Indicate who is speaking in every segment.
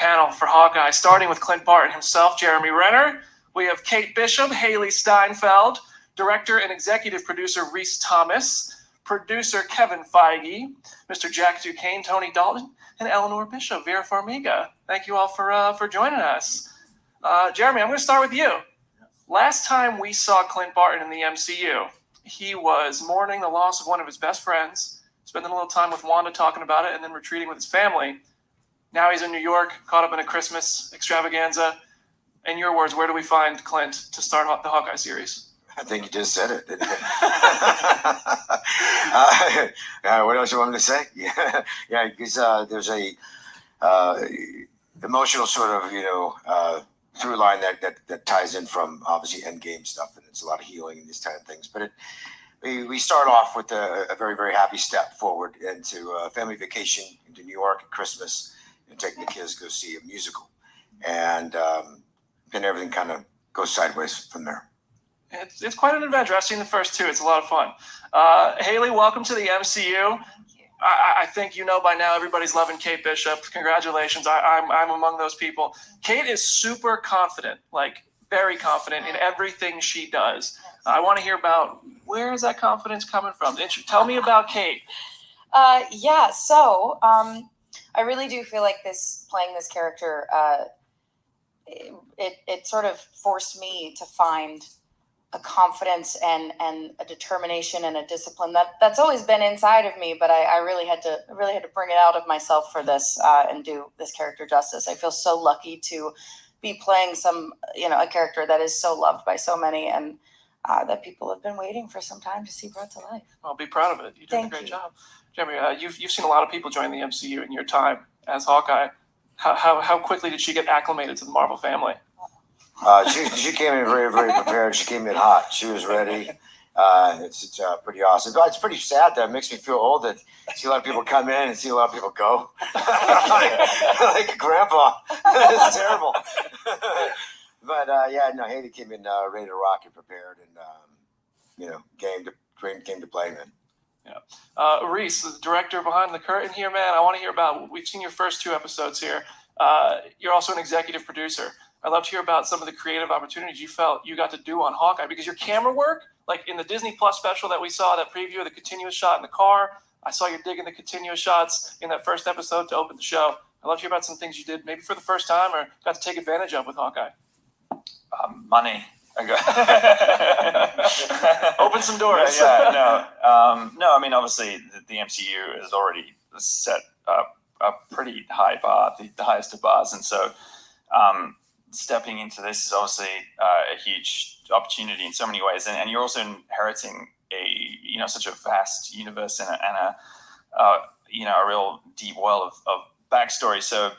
Speaker 1: panel for Hawkeye, starting with Clint Barton himself, Jeremy Renner. We have Kate Bishop, Haley Steinfeld, director and executive producer Reese Thomas, producer Kevin Feige, Mr. Jack Duquesne, Tony Dalton, and Eleanor Bishop, Vera Farmiga. Thank you all for joining us. Jeremy, I'm going to start with you. Last time we saw Clint Barton in the MCU, he was mourning the loss of one of his best friends, spending a little time with Wanda talking about it, and then retreating with his family. Now he's in New York, caught up in a Christmas extravaganza. In your words, where do we find Clint to start the Hawkeye series?
Speaker 2: I think you just said it, didn't you? What else you want me to say? Yeah, because there's a emotional sort of, through line that ties in from obviously Endgame stuff, and it's a lot of healing and these kind of things. But we start off with a very, very happy step forward into a family vacation into New York at Christmas and taking the kids to go see a musical. And then everything kind of goes sideways from there.
Speaker 1: It's quite an adventure. I've seen the first two. It's a lot of fun. Haley, welcome to the MCU. I think you know by now everybody's loving Kate Bishop. Congratulations. I'm among those people. Kate is super confident, like very confident in everything she does. I want to hear about where is that confidence coming from? Tell me about Kate.
Speaker 3: So I really do feel like playing this character, it sort of forced me to find a confidence and a determination and a discipline that's always been inside of me, but I really had to bring it out of myself for this and do this character justice. I feel so lucky to be playing a character that is so loved by so many and that people have been waiting for some time to see brought to life.
Speaker 1: I'll be proud of it. You're doing a great job. Jeremy, you've seen a lot of people join the MCU in your time as Hawkeye. How quickly did she get acclimated to the Marvel family?
Speaker 2: She came in very, very prepared. She came in hot. She was ready. It's pretty awesome. But it's pretty sad that it makes me feel old that see a lot of people come in and see a lot of people go. like grandpa. It's terrible. But Haley came in ready to rock and prepared and game to play, man.
Speaker 1: Yeah. Reese, the director behind the curtain here, man. I want to hear about. We've seen your first two episodes here. You're also an executive producer. I'd love to hear about some of the creative opportunities you felt you got to do on Hawkeye, because your camera work, like in the Disney Plus special that we saw, that preview of the continuous shot in the car, I saw you digging the continuous shots in that first episode to open the show. I'd love to hear about some things you did maybe for the first time or got to take advantage of with Hawkeye.
Speaker 4: Money.
Speaker 1: Open some doors.
Speaker 4: No, I mean, obviously the MCU has already set a pretty high bar, the highest of bars. And so stepping into this is obviously a huge opportunity in so many ways. And you're also inheriting such a vast universe and a real deep well of backstory. So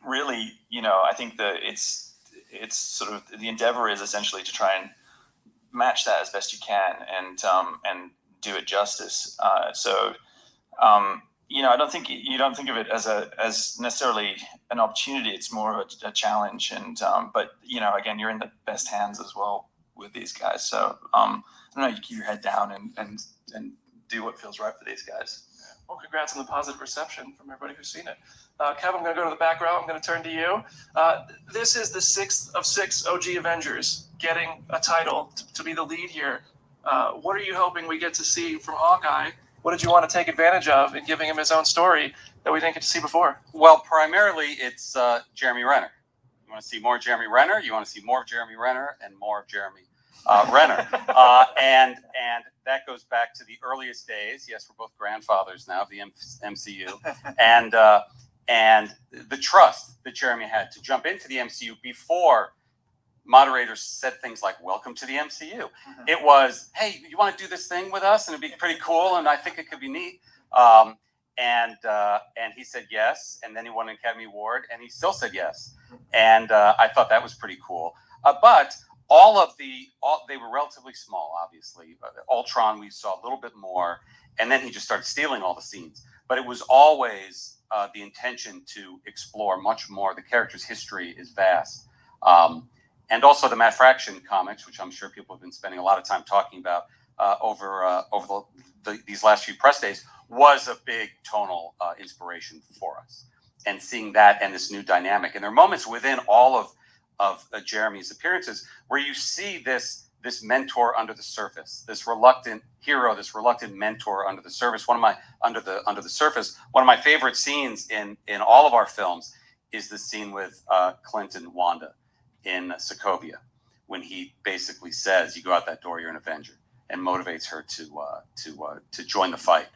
Speaker 4: really, I think that it's sort of the endeavor is essentially to try and match that as best you can and do it justice. I don't think you don't think of it as necessarily an opportunity. It's more of a challenge. And but again, you're in the best hands as well with these guys. So I don't know. You keep your head down and do what feels right for these guys.
Speaker 1: Well, congrats on the positive reception from everybody who's seen it. Kevin, I'm going to go to the back row. I'm going to turn to you. This is the 6th of 6 OG Avengers getting a title to be the lead here. What are you hoping we get to see from Hawkeye? What did you want to take advantage of in giving him his own story that we didn't get to see before?
Speaker 5: Well, primarily it's Jeremy Renner. You want to see more Jeremy Renner? You want to see more of Jeremy Renner and more of Jeremy Renner. And that goes back to the earliest days. Yes, we're both grandfathers now of the MCU. And the trust that Jeremy had to jump into the MCU before moderators said things like, welcome to the MCU. Mm-hmm. It was, hey, you want to do this thing with us? And it'd be pretty cool. And I think it could be neat. And he said yes. And then he won an Academy Award and he still said yes. And I thought that was pretty cool. But they were relatively small, obviously. Ultron, we saw a little bit more. And then he just started stealing all the scenes. But it was always the intention to explore much more. The character's history is vast. And also the Matt Fraction comics, which I'm sure people have been spending a lot of time talking about over these last few press days, was a big tonal inspiration for us. and seeing that and this new dynamic. And there are moments within all of Jeremy's appearances where you see this mentor under the surface, this reluctant hero, this reluctant mentor under the surface. One of my favorite scenes in all of our films is the scene with Clint and Wanda in Sokovia, when he basically says, "You go out that door, you're an Avenger," and motivates her to join the fight.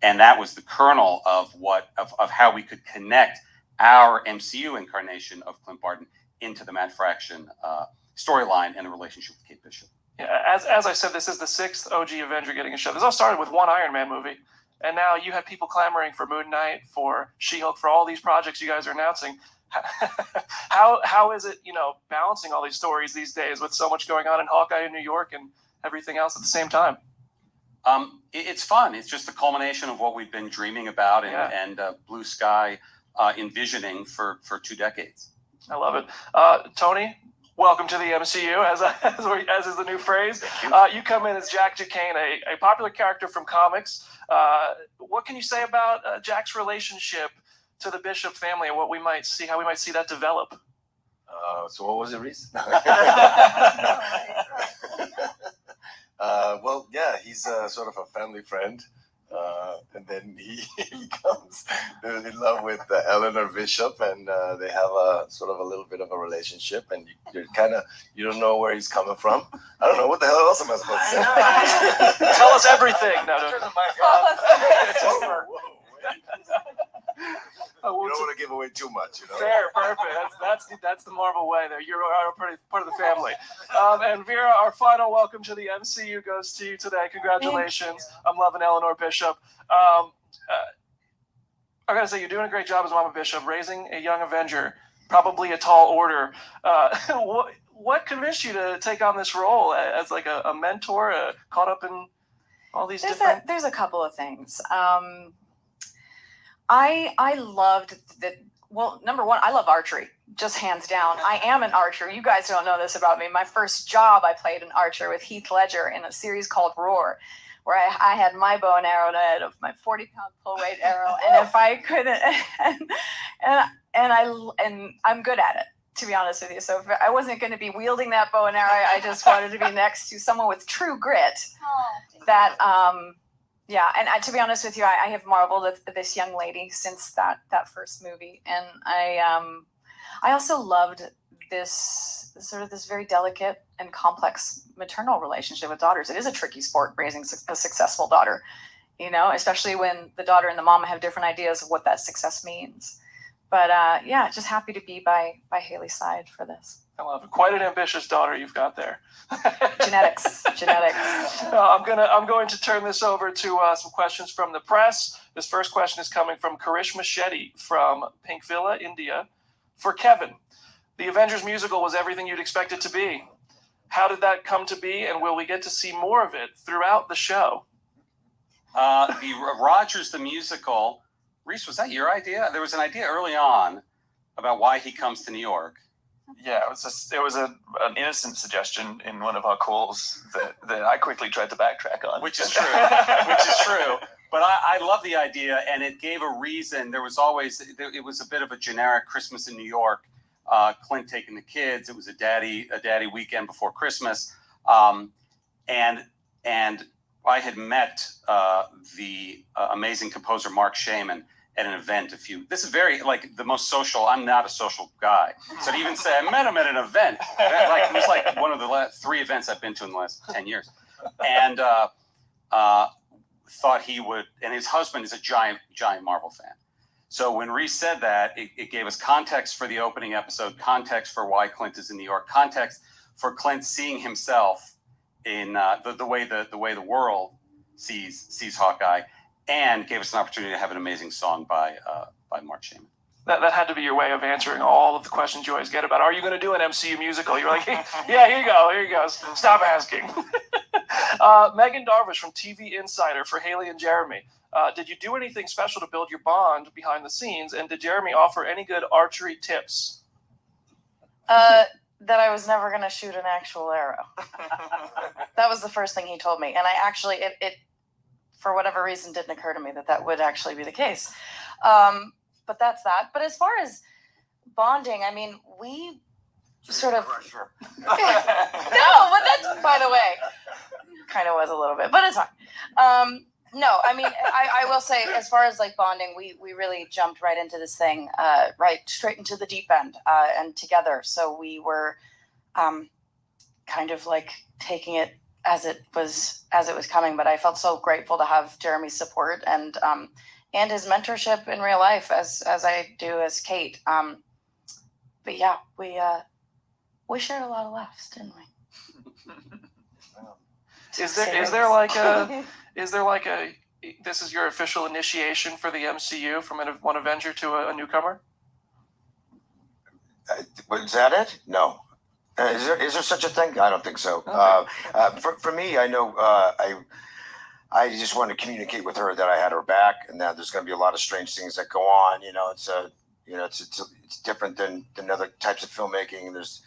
Speaker 5: And that was the kernel of how we could connect our MCU incarnation of Clint Barton into the Matt Fraction storyline and the relationship with Kate Bishop.
Speaker 1: Yeah, as I said, this is the 6th OG Avenger getting a show. This all started with one Iron Man movie, and now you have people clamoring for Moon Knight, for She-Hulk, for all these projects you guys are announcing. How is it, balancing all these stories these days with so much going on in Hawkeye in New York and everything else at the same time?
Speaker 5: It's fun. It's just the culmination of what we've been dreaming about and blue sky envisioning for 2 decades.
Speaker 1: I love it. Tony, welcome to the MCU, as is the new phrase. You come in as Jack Duquesne, a popular character from comics. What can you say about Jack's relationship to the Bishop family and how we might see that develop?
Speaker 6: So what was the reason? Well, yeah, he's sort of a family friend. And then he becomes in love with Eleanor Bishop, and they have a sort of a little bit of a relationship, and you don't know where he's coming from. I don't know what the hell else am I supposed to say.
Speaker 1: Tell us everything. No.
Speaker 6: It's over. You don't want to give away too much,
Speaker 1: Fair, perfect. That's the Marvel way. There, you're part of the family. And Vera, our final welcome to the MCU goes to you today. Congratulations. I'm loving Eleanor Bishop. I gotta say, you're doing a great job as Mama Bishop, raising a young Avenger, probably a tall order. What convinced you to take on this role as like a mentor, caught up in all these different?
Speaker 3: There's a couple of things. I loved that. Well, number one, I love archery, just hands down. I am an archer. You guys don't know this about me. My first job, I played an archer with Heath Ledger in a series called Roar, where I had my bow and arrow net of my 40-pound pull weight arrow, and if I couldn't, and I'm good at it, to be honest with you. So if I wasn't going to be wielding that bow and arrow, I just wanted to be next to someone with true grit. Yeah, and to be honest with you, I have marveled at this young lady since that first movie, and I also loved this very delicate and complex maternal relationship with daughters. It is a tricky sport, raising a successful daughter, especially when the daughter and the mom have different ideas of what that success means. But just happy to be by Haley's side for this.
Speaker 1: I love it. Quite an ambitious daughter you've got there.
Speaker 3: Genetics.
Speaker 1: I'm going to turn this over to some questions from the press. This first question is coming from Karish Machete from Pink Villa, India. For Kevin, the Avengers musical was everything you'd expect it to be. How did that come to be, and will we get to see more of it throughout the show?
Speaker 5: The Rogers the musical, Reese, was that your idea? There was an idea early on about why he comes to New York.
Speaker 4: Yeah, it was an innocent suggestion in one of our calls that I quickly tried to backtrack on.
Speaker 5: Which is true. But I love the idea, and it gave a reason. It was a bit of a generic Christmas in New York. Clint taking the kids. It was a daddy weekend before Christmas, and I had met the amazing composer Mark Shaman at an event. This is very the most social. I'm not a social guy, so to even say I met him at an event, it was like one of the last 3 events I've been to in the last 10 years, and thought he would. And his husband is a giant Marvel fan. So when Reese said that, it gave us context for the opening episode, context for why Clint is in New York, context for Clint seeing himself in the way the world sees Hawkeye, and gave us an opportunity to have an amazing song by Mark Shaman.
Speaker 1: That had to be your way of answering all of the questions you always get about, are you going to do an MCU musical? You're like, yeah, here you go. Stop asking. Megan Darvish from TV Insider for Haley and Jeremy. Did you do anything special to build your bond behind the scenes? And did Jeremy offer any good archery tips?
Speaker 3: That I was never going to shoot an actual arrow. That was the first thing he told me. And I actually, it for whatever reason, didn't occur to me that would actually be the case. but that's that. But as far as bonding, I mean, we sort of no, but that's, by the way, kind of was a little bit, but it's fine. No, I mean, I will say, as far as like bonding, we really jumped right into this thing, right straight into the deep end, and together. So we were kind of like taking it as it was coming. But I felt so grateful to have Jeremy's support and his mentorship in real life, as I do as Kate. But yeah, we shared a lot of laughs, didn't we?
Speaker 1: Is there like a this is your official initiation for the MCU from one Avenger to a newcomer?
Speaker 2: Was that it? No. Is there such a thing? I don't think so.
Speaker 1: Okay.
Speaker 2: For me, I know I just want to communicate with her that I had her back, and that there's going to be a lot of strange things that go on. It's different than other types of filmmaking. There's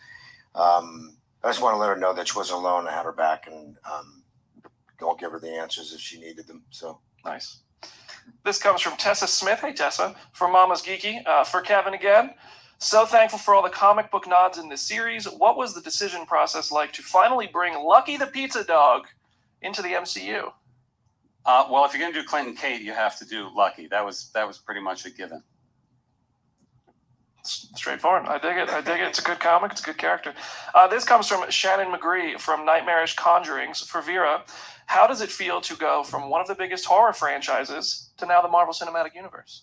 Speaker 2: I just want to let her know that she wasn't alone. I had her back, and I'll give her the answers if she needed them. So
Speaker 1: nice. This comes from Tessa Smith. Hey, Tessa. From Mama's Geeky. For Kevin again. So thankful for all the comic book nods in this series. What was the decision process like to finally bring Lucky the Pizza Dog into the MCU?
Speaker 5: Well, if you're going to do Clint and Kate, you have to do Lucky. That was pretty much a given.
Speaker 1: Straightforward. I dig it. It's a good comic. It's a good character. This comes from Shannon McGree from Nightmarish Conjurings. For Vera, how does it feel to go from one of the biggest horror franchises to now the Marvel Cinematic Universe?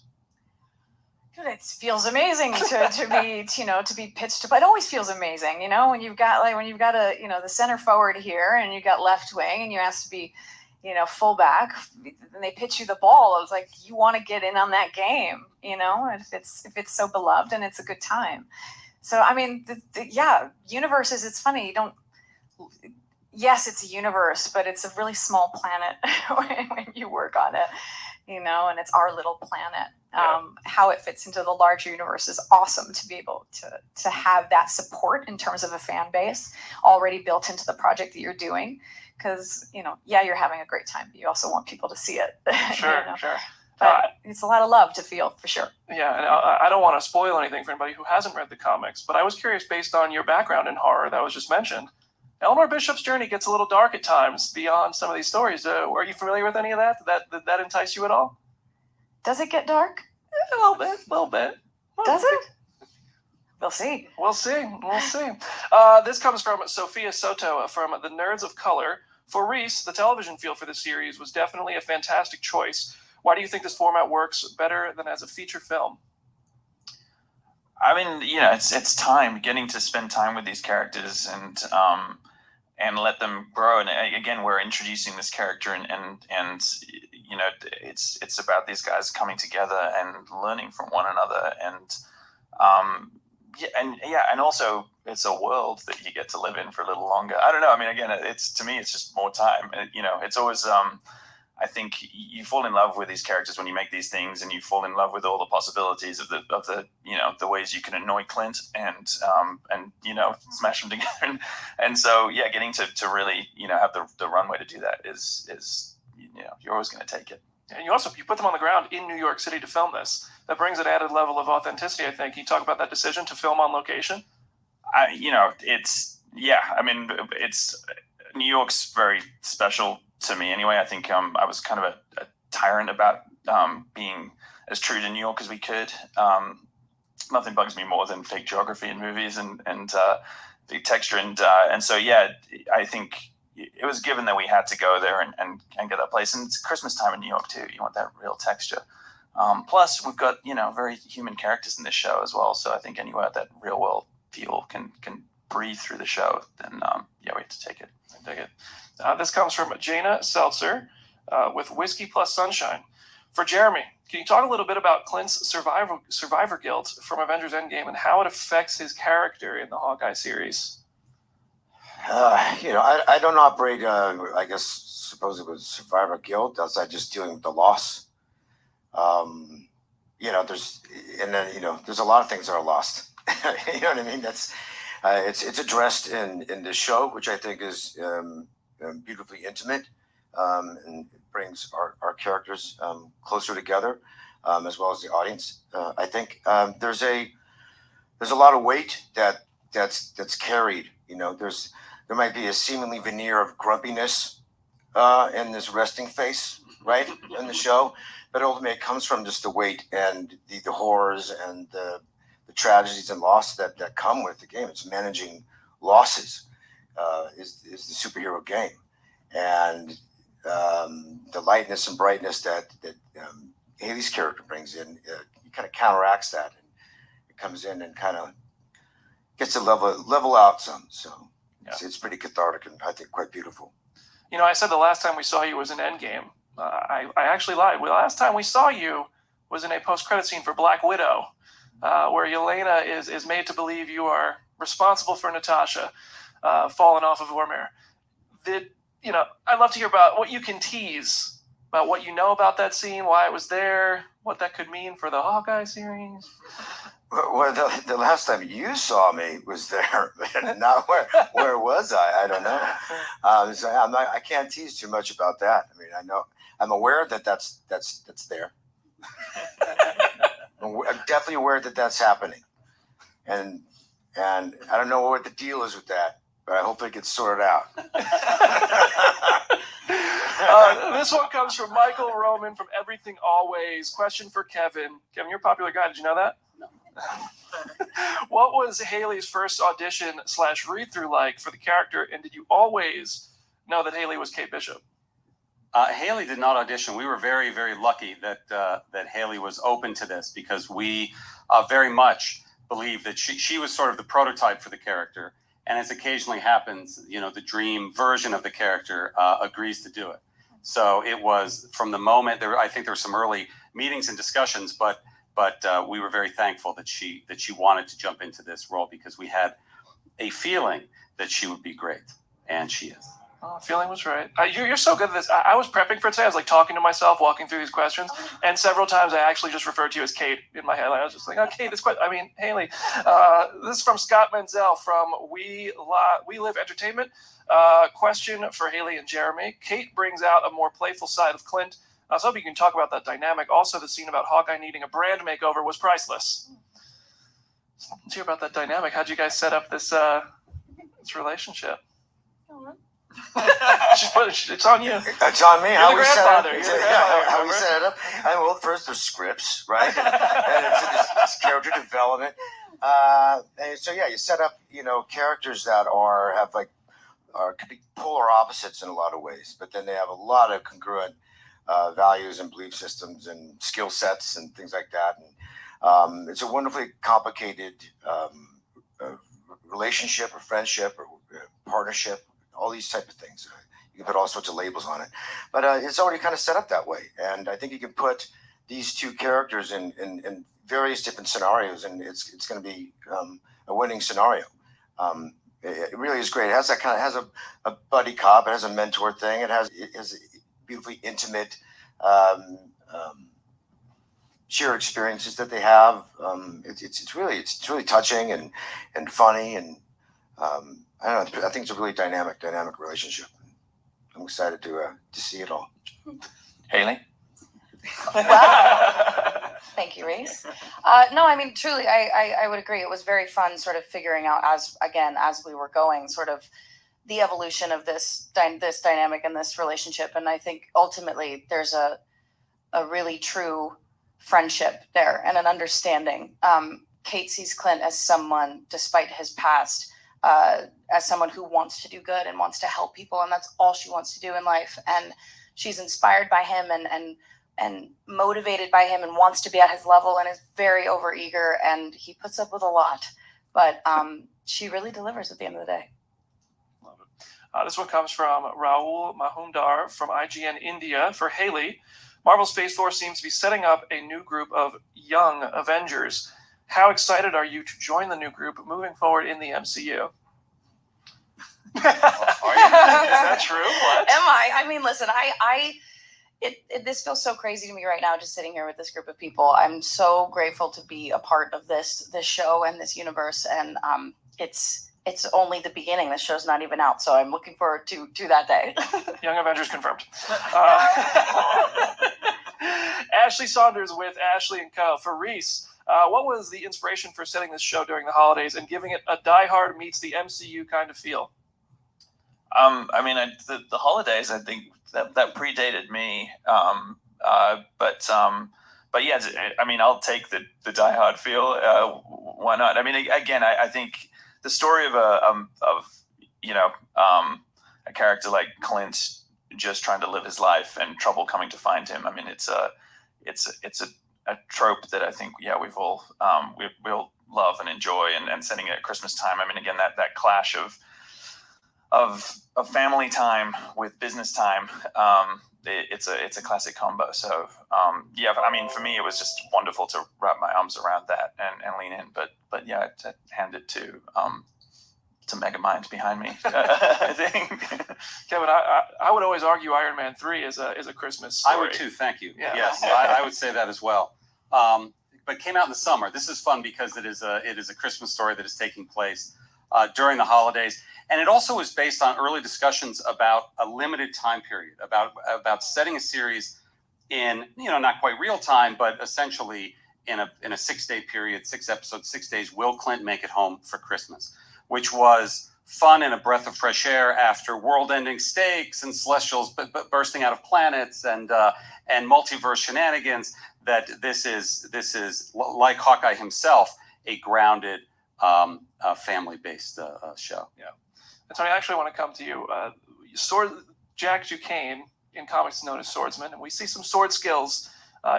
Speaker 7: It feels amazing to be pitched. But it always feels amazing, when you've got the center forward here and you've got left wing and you ask to be, fullback, and they pitch you the ball. It's like you want to get in on that game, if it's so beloved and it's a good time. So I mean, universes. It's funny. You don't. Yes, it's a universe, but it's a really small planet when you work on it, and it's our little planet. How it fits into the larger universe is awesome to be able to have that support in terms of a fan base already built into the project that you're doing. Because, you're having a great time, but you also want people to see it.
Speaker 1: Sure.
Speaker 7: But it's a lot of love to feel, for sure.
Speaker 1: Yeah, and I don't want to spoil anything for anybody who hasn't read the comics, but I was curious, based on your background in horror that was just mentioned, Eleanor Bishop's journey gets a little dark at times beyond some of these stories. Are you familiar with any of that? Did that entice you at all?
Speaker 7: Does it get dark?
Speaker 1: A little bit.
Speaker 7: Does it? We'll see.
Speaker 1: We'll see. This comes from Sophia Soto from The Nerds of Color. For Reese, the television feel for this series was definitely a fantastic choice. Why do you think this format works better than as a feature film?
Speaker 4: I mean, it's time, getting to spend time with these characters and let them grow. And again, we're introducing this character, and it's about these guys coming together and learning from one another, and also it's a world that you get to live in for a little longer. I don't know. I mean, again, to me, it's just more time. It's always. I think you fall in love with these characters when you make these things, and you fall in love with all the possibilities of the ways you can annoy Clint and smash them together. And so getting to really have the runway to do that is you're always going to take it.
Speaker 1: And you put them on the ground in New York City to film this. That brings an added level of authenticity, I think. Can you talk about that decision to film on location?
Speaker 4: It's New York's very special to me anyway. I think I was kind of a tyrant about being as true to New York as we could. Nothing bugs me more than fake geography in movies and the texture. And so, I think it was given that we had to go there and get that place. And it's Christmas time in New York too. You want that real texture. Plus, we've got very human characters in this show as well. So I think anywhere that real world feel can breathe through the show, then we have to take it.
Speaker 1: I dig it. This comes from Jaina Seltzer with Whiskey Plus Sunshine. For Jeremy, can you talk a little bit about Clint's survivor guilt from Avengers Endgame and how it affects his character in the Hawkeye series?
Speaker 2: I don't operate, I guess, supposedly with survivor guilt outside just dealing with the loss. There's a lot of things that are lost. You know what I mean? That's it's addressed in the show, which I think is beautifully intimate, and it brings our characters closer together. as well as the audience. I think there's a lot of weight that's carried. There might be a seemingly veneer of grumpiness in this resting face, right, in the show, but ultimately it comes from just the weight and the horrors and the tragedies and loss that come with the game. It's managing losses is the superhero game, and the lightness and brightness that Haley's character brings in, kind of counteracts that, and it comes in and kind of gets to level out some. So it's pretty cathartic and I think quite beautiful.
Speaker 1: I said the last time we saw you was in Endgame. I actually lied. The last time we saw you was in a post-credit scene for Black Widow, where Yelena is made to believe you are responsible for Natasha falling off of Vormir. I'd love to hear about what you can tease about what you know about that scene, why it was there, what that could mean for the Hawkeye series.
Speaker 2: Well, the last time you saw me was there, not where was I? I don't know. So I can't tease too much about that. I mean, I know I'm aware that that's there. I'm definitely aware that that's happening, and I don't know what the deal is with that, but I hope it gets sorted out.
Speaker 1: This one comes from Michael Roman from Everything Always. Question for Kevin. Kevin, you're a popular guy. Did you know that?
Speaker 5: No.
Speaker 1: What was Haley's first audition / read-through like for the character, and did you always know that Haley was Kate Bishop?
Speaker 5: Haley did not audition. We were very, very lucky that Haley was open to this, because we very much believe that she was sort of the prototype for the character. And as occasionally happens, the dream version of the character agrees to do it. So it was from the moment I think there were some early meetings and discussions, but we were very thankful that she wanted to jump into this role, because we had a feeling that she would be great, and she is.
Speaker 1: Oh, feeling was right. You're so good at this. I was prepping for today. I was like talking to myself, walking through these questions, and several times I actually just referred to you as Kate in my head. I was just like, "Oh, Kate, Haley." This is from Scott Menzel from We Live Entertainment. Question for Haley and Jeremy. Kate brings out a more playful side of Clint. I was hoping you can talk about that dynamic. Also, the scene about Hawkeye needing a brand makeover was priceless. Let's hear about that dynamic. How'd you guys set up this relationship? It's on you.
Speaker 2: It's on me.
Speaker 1: You're the grandfather.
Speaker 2: How we set it up. Well, first there's scripts, right? And it's character development. And so you set up, characters that could be polar opposites in a lot of ways, but then they have a lot of congruent values and belief systems and skill sets and things like that. And it's a wonderfully complicated relationship or friendship or partnership. All these type of things. You can put all sorts of labels on it, but it's already kind of set up that way. And I think you can put these two characters in various different scenarios, and it's going to be a winning scenario. It really is great. It has a buddy cop. It has a mentor thing. It has beautifully intimate shared experiences that they have. It's really touching and funny, and I don't know. I think it's a really dynamic relationship. I'm excited to see it all.
Speaker 4: Haley?
Speaker 3: Wow. Thank you, Reese. No, I mean, truly, I would agree. It was very fun sort of figuring out as we were going, sort of the evolution of this dynamic and this relationship. And I think ultimately there's a really true friendship there and an understanding. Kate sees Clint as someone, despite his past, as someone who wants to do good and wants to help people, and that's all she wants to do in life. And she's inspired by him and motivated by him and wants to be at his level and is very overeager, and he puts up with a lot, but she really delivers at the end of the day.
Speaker 1: Love it. This one comes from Rahul Mahundar from IGN India. For Haley, Marvel's Phase 4 seems to be setting up a new group of young Avengers. How excited are you to join the new group moving forward in the MCU? Is that true? What?
Speaker 3: Am I? I mean, listen, this feels so crazy to me right now, just sitting here with this group of people. I'm so grateful to be a part of this show and this universe, and it's only the beginning. This show's not even out, so I'm looking forward to that day.
Speaker 1: Young Avengers confirmed. Ashley Saunders with Ashley and Co. For Reese, what was the inspiration for setting this show during the holidays and giving it a Die Hard meets the MCU kind of feel?
Speaker 4: I mean, the holidays, I think that predated me. But yeah, I mean, I'll take the Die Hard feel. Why not? I mean, again, I think the story of a character like Clint just trying to live his life and trouble coming to find him. I mean, it's a trope that I think we've all we'll love and enjoy, and setting it at Christmas time. I mean, again, that clash of family time with business time. It's a classic combo. So I mean, for me, it was just wonderful to wrap my arms around that and lean in. But yeah, to hand it to Megamind behind me, I think.
Speaker 1: Kevin, I would always argue Iron Man 3 is a Christmas story.
Speaker 5: I would too. Thank you.
Speaker 1: Yeah.
Speaker 5: Yes, I would say that as well. But came out in the summer. This is fun because it is a Christmas story that is taking place during the holidays. And it also is based on early discussions about a limited time period, about setting a series in, not quite real time, but essentially in a 6-day period, 6 episodes, 6 days. Will Clint make it home for Christmas? Which was fun and a breath of fresh air after world-ending stakes and celestials bursting out of planets and multiverse shenanigans. That this is like Hawkeye himself, a grounded, family-based show.
Speaker 1: Yeah. And Tony, I actually want to come to you. Jack Duquesne in comics is known as Swordsman, and we see some sword skills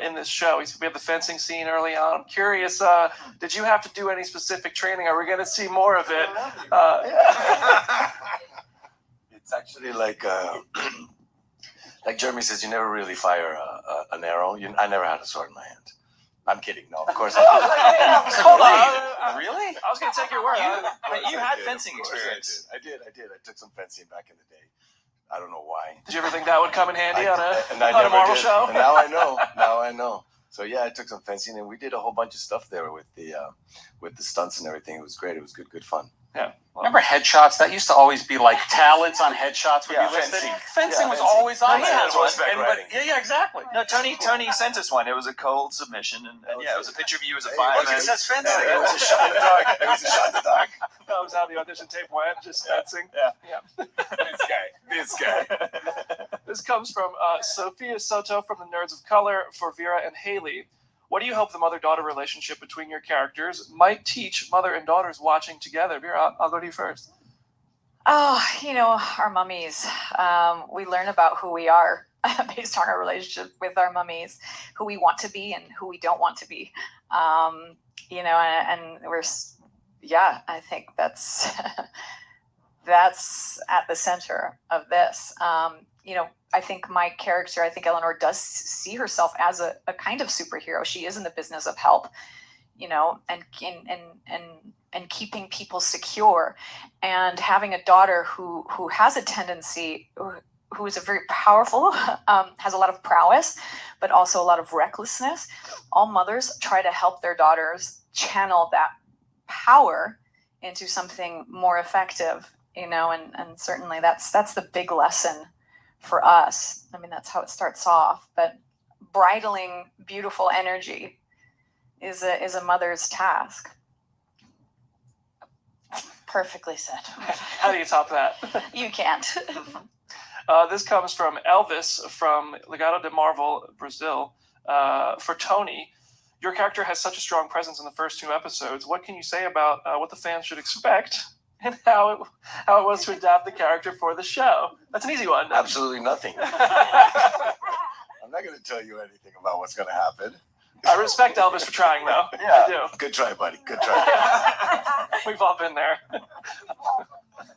Speaker 1: in this show. We have the fencing scene early on. I'm curious, did you have to do any specific training? Are we going to see more of it?
Speaker 6: It's actually like Jeremy says, you never really fire an arrow. I never had a sword in my hand. I'm kidding. No, of course.
Speaker 1: Hold on.
Speaker 4: Really?
Speaker 1: I was going to take your word.
Speaker 4: But you had
Speaker 6: I did,
Speaker 4: fencing
Speaker 6: of course
Speaker 4: experience.
Speaker 6: I did. I took some fencing back in the day. I don't know why.
Speaker 1: Did you ever think that would come in handy on a
Speaker 6: never
Speaker 1: Marvel
Speaker 6: did.
Speaker 1: show?
Speaker 6: And now I know. Now I know. So yeah, I took some fencing, and we did a whole bunch of stuff there with the stunts and everything. It was great. It was good fun.
Speaker 1: Yeah.
Speaker 5: Remember headshots? That used to always be like talents on headshots would be listed.
Speaker 4: Fencing
Speaker 5: was
Speaker 4: fencing.
Speaker 5: always on
Speaker 4: No,
Speaker 5: there.
Speaker 4: yeah, horseback riding.
Speaker 5: Yeah, exactly.
Speaker 4: No, Tony sent us one. It was a cold submission, and yeah, it was a picture of you as a
Speaker 6: Hey,
Speaker 4: fireman.
Speaker 6: it
Speaker 4: It says fencing.
Speaker 6: It was a shot in the dark. It was a shot in the dark.
Speaker 1: That was how the audition tape went, just fencing.
Speaker 4: Yeah.
Speaker 6: This guy.
Speaker 1: This comes from Sophia Soto from the Nerds of Color for Vera and Haley. What do you hope the mother-daughter relationship between your characters might teach mother and daughters watching together? Vera, I'll go to you first.
Speaker 7: Oh, our mummies. We learn about who we are based on our relationship with our mummies, who we want to be and who we don't want to be. And we're, I think that's that's at the center of this. I think my character, Eleanor does see herself as a kind of superhero. She is in the business of help, and keeping people secure, and having a daughter who has a tendency, who is a very powerful, has a lot of prowess, but also a lot of recklessness. All mothers try to help their daughters channel that power into something more effective, and certainly that's the big lesson for us. I mean, that's how it starts off, but bridling beautiful energy is a mother's task. Perfectly said.
Speaker 1: How do you top that?
Speaker 7: You can't.
Speaker 1: This comes from Elvis from Legado de Marvel, Brazil. For Tony, your character has such a strong presence in the first 2 episodes. What can you say about what the fans should expect and how it was to adapt the character for the show? That's an easy one.
Speaker 6: Absolutely nothing. I'm not going to tell you anything about what's going to happen.
Speaker 1: I respect Elvis for trying, though.
Speaker 6: Yeah.
Speaker 1: I do.
Speaker 6: Good try, buddy. Good try.
Speaker 1: We've all been there.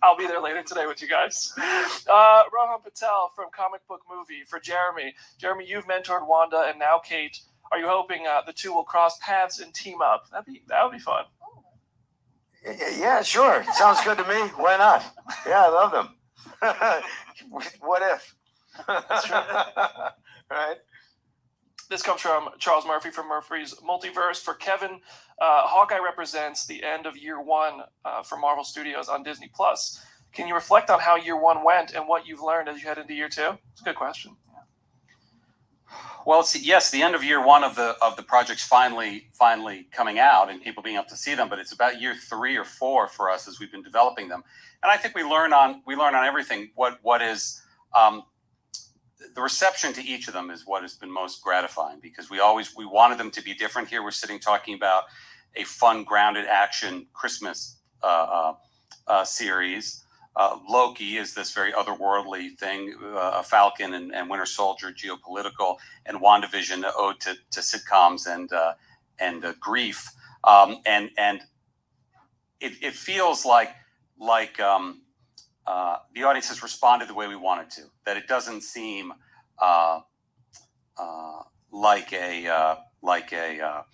Speaker 1: I'll be there later today with you guys. Rohan Patel from Comic Book Movie for Jeremy. Jeremy, you've mentored Wanda and now Kate. Are you hoping the two will cross paths and team up? That would be fun.
Speaker 2: Yeah, sure. Sounds good to me. Why not? Yeah, I love them. What if?
Speaker 1: That's true.
Speaker 2: Right?
Speaker 1: This comes from Charles Murphy from Murphy's Multiverse. For Kevin, Hawkeye represents the end of year 1 for Marvel Studios on Disney+. Can you reflect on how year 1 went and what you've learned as you head into year 2? It's a good question.
Speaker 5: Well, yes, the end of year one of the project's finally coming out and people being able to see them, but it's about year 3 or 4 for us as we've been developing them. And I think we learn on everything. What is the reception to each of them is what has been most gratifying, because we wanted them to be different. Here we're sitting talking about a fun, grounded action Christmas series. Loki is this very otherworldly thing, a Falcon and Winter Soldier, geopolitical, and WandaVision, an ode to sitcoms and grief. And it feels like the audience has responded the way we wanted to. That it doesn't seem like a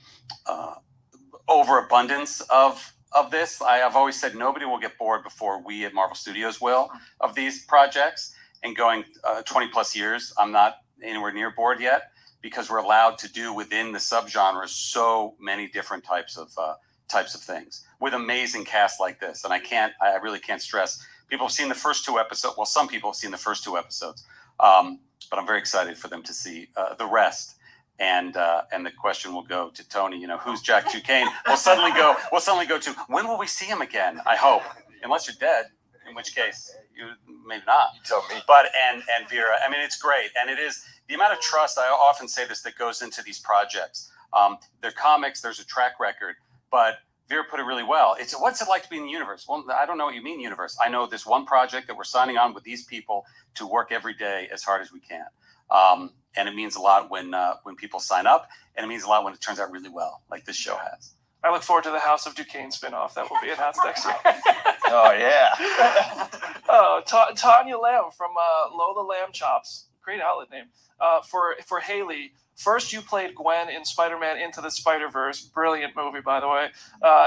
Speaker 5: overabundance of this. I've always said nobody will get bored before we at Marvel Studios will of these projects. And going 20 plus years, I'm not anywhere near bored yet, because we're allowed to do within the subgenres so many different types of things with amazing cast like this. And I really can't stress. People have seen the first 2 episodes. Well, some people have seen the first 2 episodes, but I'm very excited for them to see the rest. And the question will go to Tony. You know, who's Jack Duquesne? We'll suddenly go to when will we see him again? I hope, unless you're dead, in which case you maybe not.
Speaker 6: You tell me.
Speaker 5: But and Vera, I mean, it's great, and it is the amount of trust. I often say this, that goes into these projects. They're comics. There's a track record, but Vera put it really well. It's what's it like to be in the universe? Well, I don't know what you mean universe. I know this one project that we're signing on with these people to work every day as hard as we can. And it means a lot when people sign up, and it means a lot when it turns out really well, like this show has.
Speaker 1: I look forward to the House of Duquesne spinoff that will be announced next year.
Speaker 6: Oh yeah.
Speaker 1: Oh, Tanya Lamb from Lola Lamb Chops, great outlet name. For Haley, first you played Gwen in Spider-Man Into the Spider-Verse, brilliant movie by the way,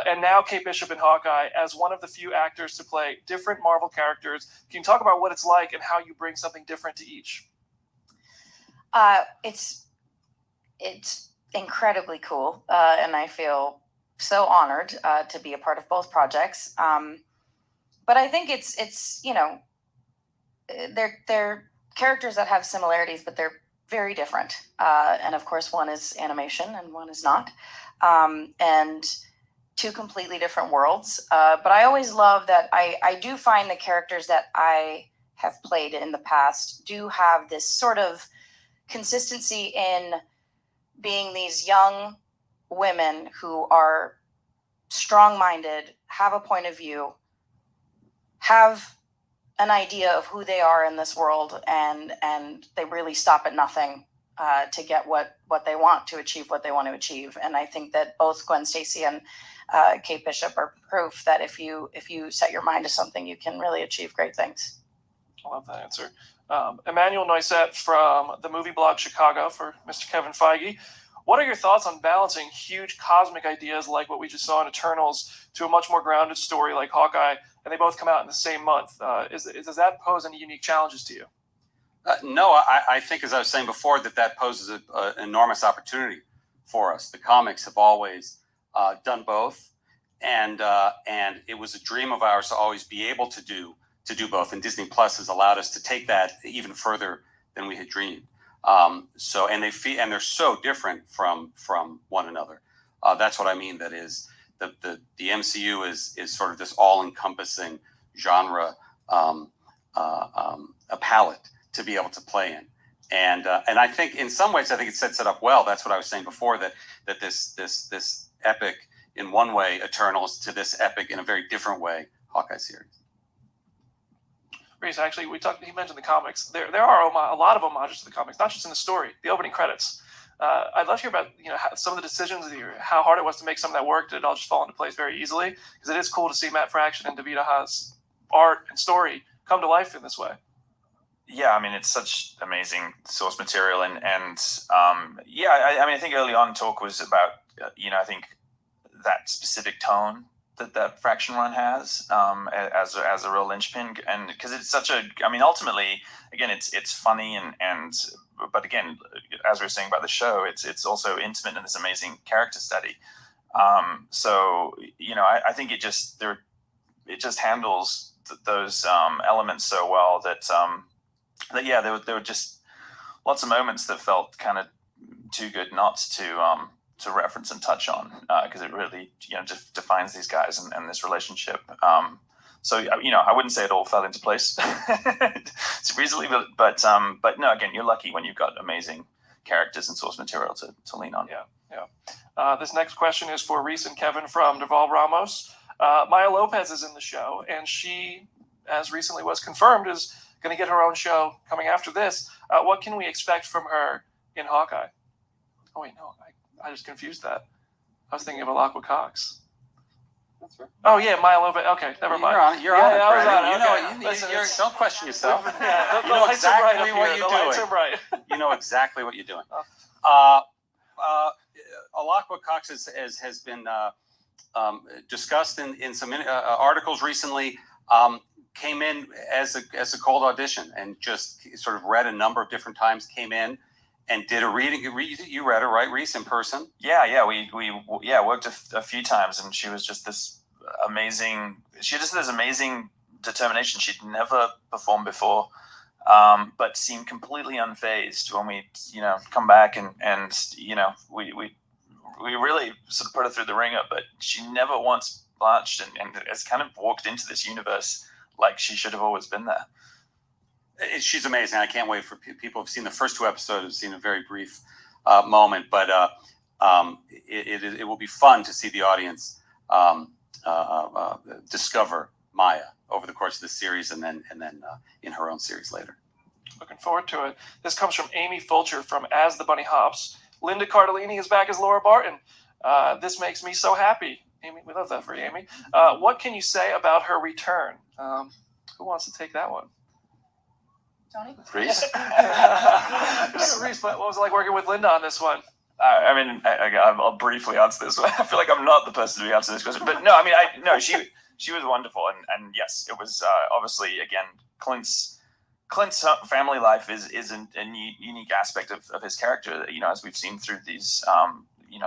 Speaker 1: and now Kate Bishop in Hawkeye. As one of the few actors to play different Marvel characters, can you talk about what it's like and how you bring something different to each?
Speaker 3: It's incredibly cool, and I feel so honored to be a part of both projects. But I think it's they're characters that have similarities, but they're very different. And of course, one is animation and one is not, and 2 completely different worlds. But I always love that I do find the characters that I have played in the past do have this sort of consistency in being these young women who are strong-minded, have a point of view, have an idea of who they are in this world, and they really stop at nothing to get what they want, to achieve what they want to achieve. And I think that both Gwen Stacy and Kate Bishop are proof that if you set your mind to something, you can really achieve great things.
Speaker 1: I love that answer. Emmanuel Noisette from the movie blog Chicago for Mr. Kevin Feige. What are your thoughts on balancing huge cosmic ideas like what we just saw in Eternals to a much more grounded story like Hawkeye, and they both come out in the same month? Does that pose any unique challenges to you?
Speaker 5: No, I think, as I was saying before, that poses an enormous opportunity for us. The comics have always done both, and it was a dream of ours to always be able to do both. And Disney Plus has allowed us to take that even further than we had dreamed. They're so different from one another. That's what I mean. That is the MCU is sort of this all-encompassing genre, a palette to be able to play in. And I think in some ways, I think it sets it up well. That's what I was saying before, that this epic in one way, Eternals, to this epic in a very different way, Hawkeye series.
Speaker 1: Reese, actually, he mentioned the comics. There are a lot of homages to the comics, not just in the story, the opening credits. I'd love to hear about some of the decisions, how hard it was to make some of that work. Did it all just fall into place very easily? Because it is cool to see Matt Fraction and David Haas' art and story come to life in this way.
Speaker 8: Yeah, I mean, it's such amazing source material, and I think early on talk was about I think that specific tone that Fraction Run has as a real linchpin, and because it's such a, I mean, ultimately, again, it's funny but again, as we were saying about the show, it's also intimate in this amazing character study. So I think it just handles those elements so well that there were just lots of moments that felt kind of too good not to reference and touch on, because it really, just defines these guys and this relationship. So I wouldn't say it all fell into place super easily, but no, again, you're lucky when you've got amazing characters and source material to lean on.
Speaker 1: Yeah. This next question is for Reese and Kevin from Deval Ramos. Maya Lopez is in the show, and she, as recently was confirmed, is going to get her own show coming after this. What can we expect from her in Hawkeye? Oh wait, no, I just confused that. I was thinking of Alakwa Cox.
Speaker 5: That's right.
Speaker 1: Oh yeah, Maya Lopez. Okay, never mind.
Speaker 5: You're on it,
Speaker 1: I was
Speaker 5: Brandon.
Speaker 1: on it.
Speaker 5: You know,
Speaker 1: Okay. Listen, it's-
Speaker 5: don't question yourself.
Speaker 1: Yeah, the
Speaker 5: You know
Speaker 1: lights are bright
Speaker 5: exactly
Speaker 1: up
Speaker 5: what
Speaker 1: here.
Speaker 5: you're
Speaker 1: The lights
Speaker 5: doing.
Speaker 1: are bright.
Speaker 5: You know exactly what you're doing.
Speaker 1: Oh.
Speaker 5: Alakwa Cox has been discussed in some articles recently. Came in as a cold audition and just sort of read a number of different times. Came in and did a reading. You read her, right, Reese, in person?
Speaker 8: Yeah, we worked a few times, and she was just this amazing. She just had this amazing determination. She'd never performed before, but seemed completely unfazed when we, come back and we really sort of put her through the ringer. But she never once blanched and has kind of walked into this universe like she should have always been there.
Speaker 5: She's amazing. I can't wait for people who've seen the first 2 episodes, have seen a very brief moment, but it will be fun to see the audience discover Maya over the course of this series, and then in her own series later.
Speaker 1: Looking forward to it. This comes from Amy Fulcher from As the Bunny Hops. Linda Cardellini is back as Laura Barton. This makes me so happy. Amy, we love that for you, Amy. What can you say about her return? Who wants to take that one?
Speaker 3: Tony?
Speaker 8: Reese?
Speaker 1: Reese, what was it like working with Linda on this one?
Speaker 8: I'll briefly answer this one. I feel like I'm not the person to answer this question, but no, she was wonderful, and yes, it was obviously, again, Clint's family life is a unique aspect of his character, as we've seen through these,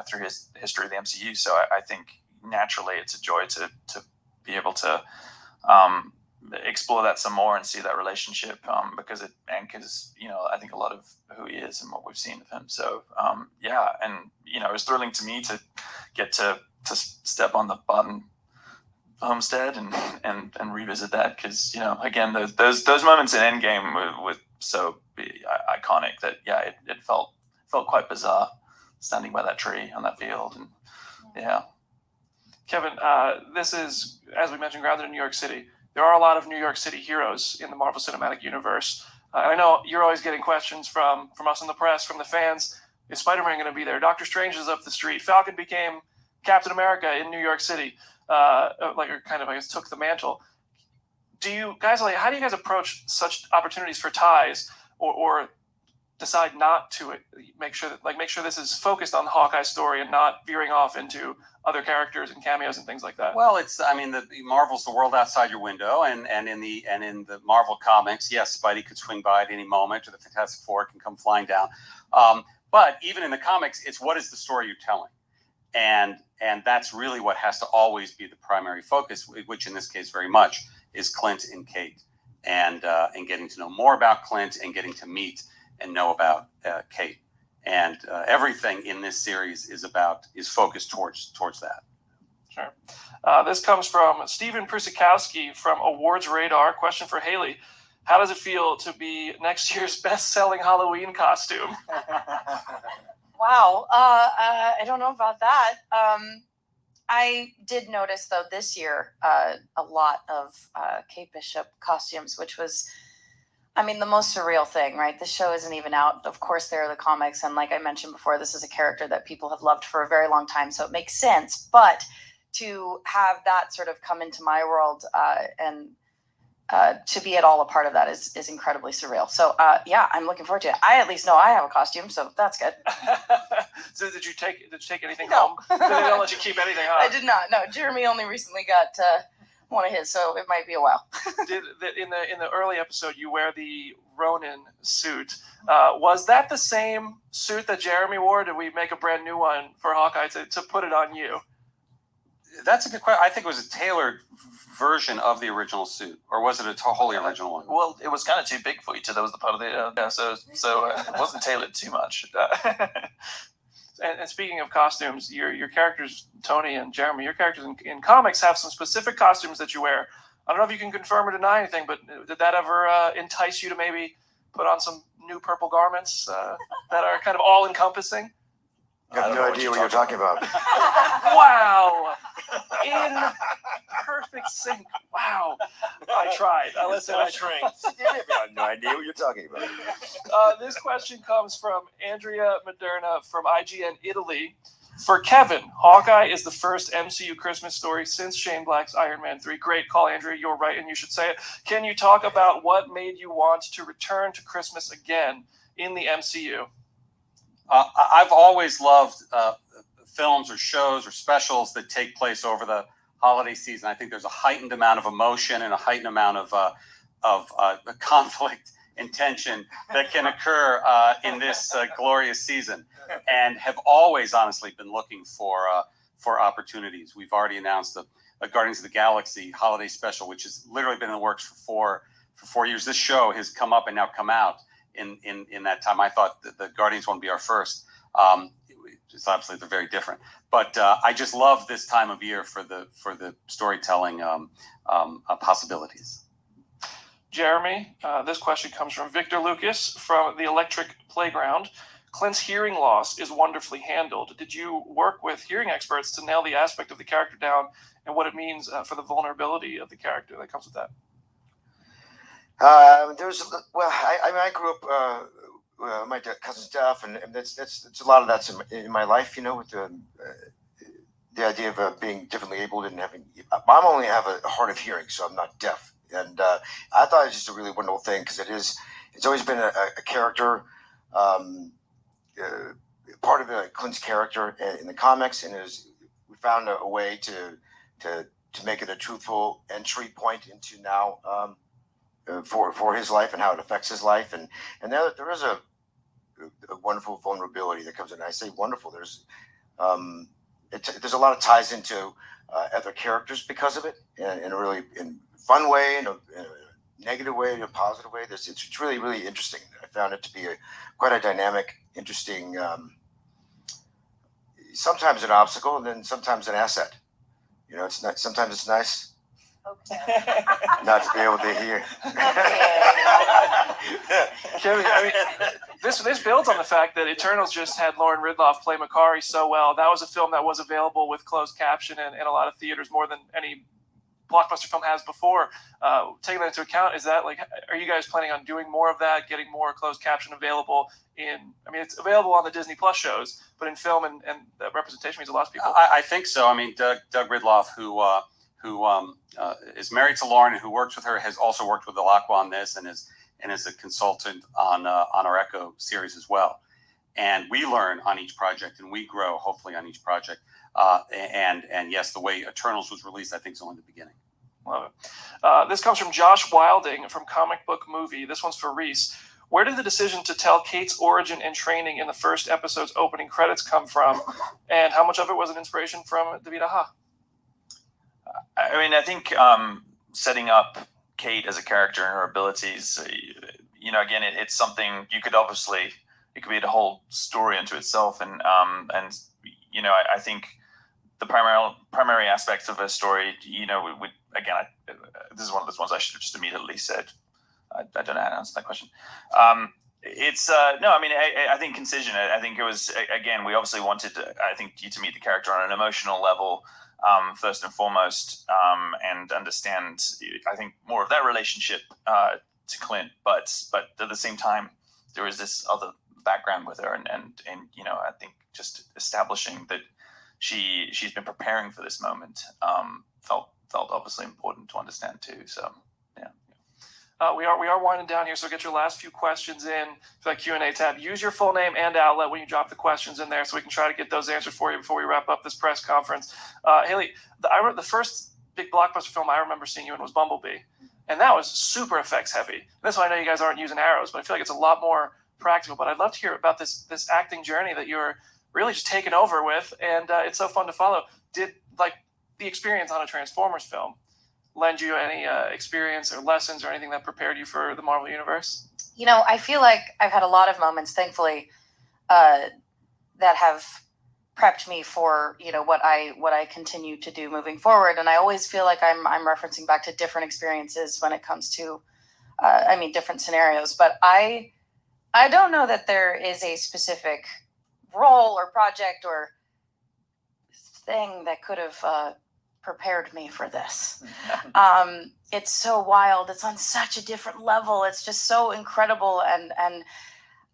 Speaker 8: through his history of the MCU. So I think naturally it's a joy to be able to explore that some more and see that relationship, because it anchors, I think a lot of who he is and what we've seen of him. So it was thrilling to me to get to step on the Barton homestead and revisit that, because again, those moments in Endgame were so iconic that it felt quite bizarre standing by that tree on that field. And
Speaker 1: Kevin, this is, as we mentioned, grounded in New York City. There are a lot of New York City heroes in the Marvel Cinematic Universe. I know you're always getting questions from us in the press, from the fans. Is Spider-Man going to be there? Doctor Strange is up the street. Falcon became Captain America in New York City, took the mantle. Do you guys how do you guys approach such opportunities for ties, or decide not to make sure this is focused on the Hawkeye story and not veering off into other characters and cameos and things like that?
Speaker 5: Well, Marvel's the world outside your window, and in the Marvel comics, yes, Spidey could swing by at any moment, or the Fantastic Four can come flying down. But even in the comics, it's what is the story you're telling, and that's really what has to always be the primary focus, which in this case very much is Clint and Kate, and getting to know more about Clint and getting to meet and know about Kate. And everything in this series is focused towards that.
Speaker 1: Sure. This comes from Stephen Prusikowski from Awards Radar. Question for Haley. How does it feel to be next year's best-selling Halloween costume?
Speaker 3: Wow. I don't know about that. I did notice, though, this year a lot of Kate Bishop costumes, which was, the most surreal thing, right? The show isn't even out. Of course, there are the comics. And like I mentioned before, this is a character that people have loved for a very long time. So it makes sense. But to have that sort of come into my world and to be at all a part of that is incredibly surreal. So I'm looking forward to it. I at least know I have a costume, so that's good.
Speaker 1: So did you take anything
Speaker 3: No.
Speaker 1: home? They don't let you keep anything home.
Speaker 3: I did not. No, Jeremy only recently got one of his, so it might be a while.
Speaker 1: In the early episode, you wear the Ronin suit. Was that the same suit that Jeremy wore? Did we make a brand new one for Hawkeye to put it on you?
Speaker 5: That's a good question. I think it was a tailored version of the original suit, or was it a wholly original one?
Speaker 8: Well, it was kind of too big for you too. That was the part of the so it wasn't tailored too much.
Speaker 1: And speaking of costumes, your characters, Tony and Jeremy, your characters in comics have some specific costumes that you wear. I don't know if you can confirm or deny anything, but did that ever entice you to maybe put on some new purple garments that are kind of all-encompassing?
Speaker 2: I have no idea what you're talking about.
Speaker 1: Wow! In perfect sync. Wow. I tried. Listen, I tried.
Speaker 2: I have no idea what you're talking about.
Speaker 1: This question comes from Andrea Moderna from IGN Italy. For Kevin, Hawkeye is the first MCU Christmas story since Shane Black's Iron Man 3. Great call, Andrea. You're right, and you should say it. Can you talk about what made you want to return to Christmas again in the MCU?
Speaker 5: I've always loved films or shows or specials that take place over the holiday season. I think there's a heightened amount of emotion and a heightened amount of conflict and tension that can occur in this glorious season, and have always honestly been looking for opportunities. We've already announced the Guardians of the Galaxy holiday special, which has literally been in the works for 4 years. This show has come up and now come out in that time. I thought the Guardians one would be our first. It's obviously they're very different, but I just love this time of year for the storytelling possibilities.
Speaker 1: Jeremy, this question comes from Victor Lucas from the Electric Playground. Clint's hearing loss is wonderfully handled. Did you work with hearing experts to nail the aspect of the character down and what it means for the vulnerability of the character that comes with that?
Speaker 2: I grew up my cousin's deaf, and that's a lot of that's in my life, with the idea of being differently abled and having. I only have a hard of hearing, so I'm not deaf, and I thought it was just a really wonderful thing because it's always been a character, part of Clint's character in the comics, and we found a way to make it a truthful entry point into now. For his life and how it affects his life, and there is a wonderful vulnerability that comes in. I say wonderful. There's a lot of ties into other characters because of it, in a really fun way, in a negative way, in a positive way. It's really, really interesting. I found it to be quite a dynamic, interesting. Sometimes an obstacle, and then sometimes an asset. It's not. Sometimes it's nice.
Speaker 3: Okay.
Speaker 2: Not to be able to hear.
Speaker 1: Kevin, this builds on the fact that Eternals just had Lauren Ridloff play Makari so well. That was a film that was available with closed caption in a lot of theaters, more than any blockbuster film has before. Taking that into account, are you guys planning on doing more of that, getting more closed caption available it's available on the Disney Plus shows, but in film and the representation means a lot of people.
Speaker 5: I think so. Doug Ridloff, who is married to Lauren and who works with her, has also worked with Alakwa on this and is a consultant on our Echo series as well. And we learn on each project, and we grow hopefully on each project. And yes, the way Eternals was released, I think, is only the beginning.
Speaker 1: Love it. This comes from Josh Wilding from Comic Book Movie. This one's for Reese. Where did the decision to tell Kate's origin and training in the first episode's opening credits come from? And how much of it was an inspiration from David Aha?
Speaker 8: I think setting up Kate as a character and her abilities, again, it's something you could obviously, it could be a whole story unto itself. And I think the primary aspects of her story, this is one of those ones I should have just immediately said. I don't know how to answer that question. I think Concision, I think it was, again, we obviously wanted, you to meet the character on an emotional level, first and foremost, and understand, I think, more of that relationship to Clint, but at the same time, there is this other background with her, and I think just establishing that she's been preparing for this moment felt obviously important to understand too. So yeah.
Speaker 1: We are winding down here, so get your last few questions in for that Q&A tab. Use your full name and outlet when you drop the questions in there, so we can try to get those answered for you before we wrap up this press conference. Haley, the first big blockbuster film I remember seeing you in was Bumblebee, and that was super effects heavy. That's why I know you guys aren't using arrows, but I feel like it's a lot more practical. But I'd love to hear about this acting journey that you're really just taking over with, and it's so fun to follow. the experience on a Transformers film lend you any experience or lessons or anything that prepared you for the Marvel Universe?
Speaker 3: You know, I feel like I've had a lot of moments, thankfully, that have prepped me for, you know, what I continue to do moving forward. And I always feel like I'm referencing back to different experiences when it comes to, different scenarios. But I don't know that there is a specific role or project or thing that could have prepared me for this. It's so wild. It's on such a different level. It's just so incredible, and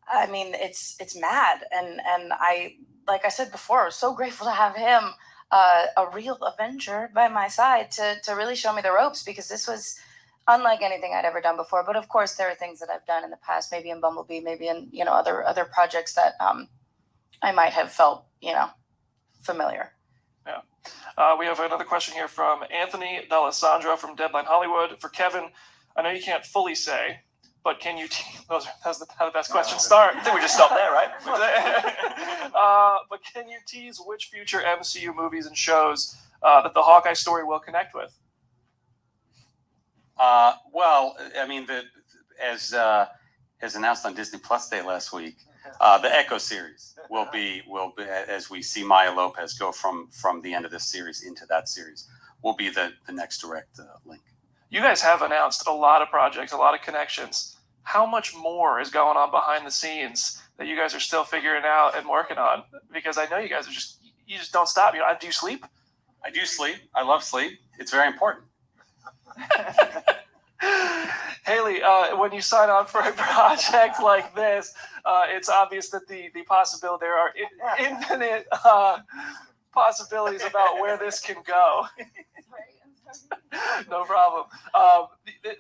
Speaker 3: I mean, it's mad. And I, like I said before, I was so grateful to have him, a real Avenger by my side to really show me the ropes, because this was unlike anything I'd ever done before. But of course, there are things that I've done in the past, maybe in Bumblebee, maybe in, you know, other projects that I might have felt, you know, familiar.
Speaker 1: We have another question here from Anthony D'Alessandro from Deadline Hollywood. For Kevin, I know you can't fully say, but can you that's how the best questions start.
Speaker 8: I think we just stopped there, right?
Speaker 1: But can you tease which future MCU movies and shows that the Hawkeye story will connect with?
Speaker 5: Well, I mean, as announced on Disney Plus Day last week, the Echo series will be as we see Maya Lopez go from the end of this series into that series, will be the next direct link.
Speaker 1: You guys have announced a lot of projects, a lot of connections. How much more is going on behind the scenes that you guys are still figuring out and working on? Because I know you guys you just don't stop. You know, do you sleep?
Speaker 5: I do sleep. I love sleep. It's very important.
Speaker 1: Haley, when you sign on for a project like this, it's obvious that there are infinite possibilities about where this can go. No problem.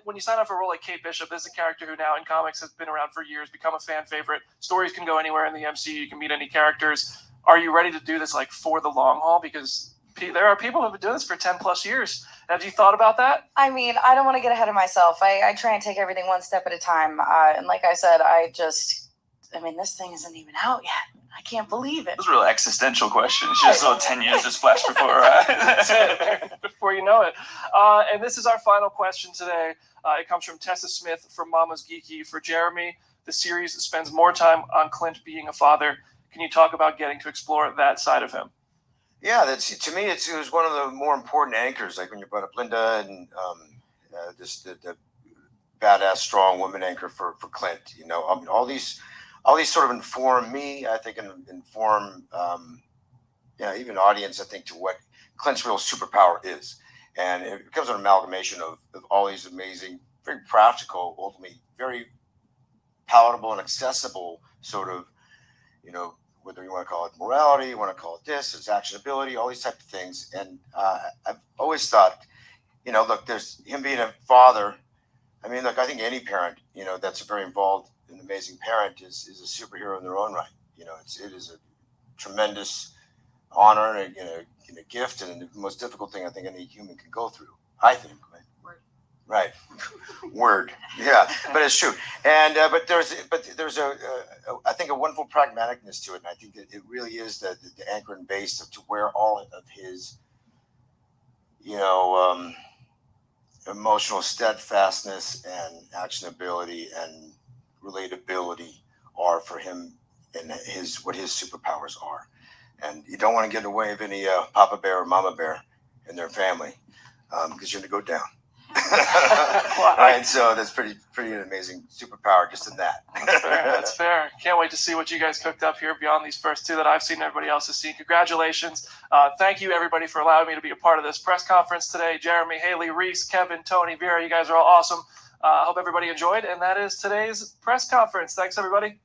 Speaker 1: When you sign up for a role like Kate Bishop, this is a character who now in comics has been around for years, become a fan favorite. Stories can go anywhere in the MCU. You can meet any characters. Are you ready to do this like for the long haul? Because there are people who have been doing this for 10 plus years. Have you thought about that?
Speaker 3: I mean, I don't want to get ahead of myself. I try and take everything one step at a time. And like I said, this thing isn't even out yet. I can't believe it.
Speaker 8: Those are real existential questions. She just saw 10 years just flash before her eyes.
Speaker 1: Before you know it. And this is our final question today. It comes from Tessa Smith from Mama's Geeky. For Jeremy, the series spends more time on Clint being a father. Can you talk about getting to explore that side of him?
Speaker 2: Yeah, to me, it was one of the more important anchors. Like when you brought up Linda and just the badass, strong woman anchor for Clint. You know, all these sort of inform me. I think and inform, even audience. I think to what Clint's real superpower is, and it becomes an amalgamation of all these amazing, very practical, ultimately very palatable and accessible sort of, you know, whether you want to call it morality, you want to call it this, it's actionability, all these type of things. And I've always thought, you know, look, there's him being a father. I mean, look, I think any parent, you know, that's a very involved and amazing parent is a superhero in their own right. You know, it is a tremendous honor and a gift, and the most difficult thing I think any human can go through. I think, right? Word, yeah, but it's true. And but there's I think a wonderful pragmaticness to it, and I think that it really is the anchor and base to where all of his, you know, emotional steadfastness and actionability and relatability are for him, and what his superpowers are. And you don't want to get in the way of any Papa Bear or Mama Bear in their family, because you're going to go down. Right, so that's pretty an amazing superpower just in that.
Speaker 1: That's fair. Can't wait to see what you guys cooked up here beyond these first two that I've seen and everybody else has seen. Congratulations. Thank you, everybody, for allowing me to be a part of this press conference today. Jeremy, Haley, Reese, Kevin, Tony, Vera, you guys are all awesome. I hope everybody enjoyed, and that is today's press conference. Thanks, everybody.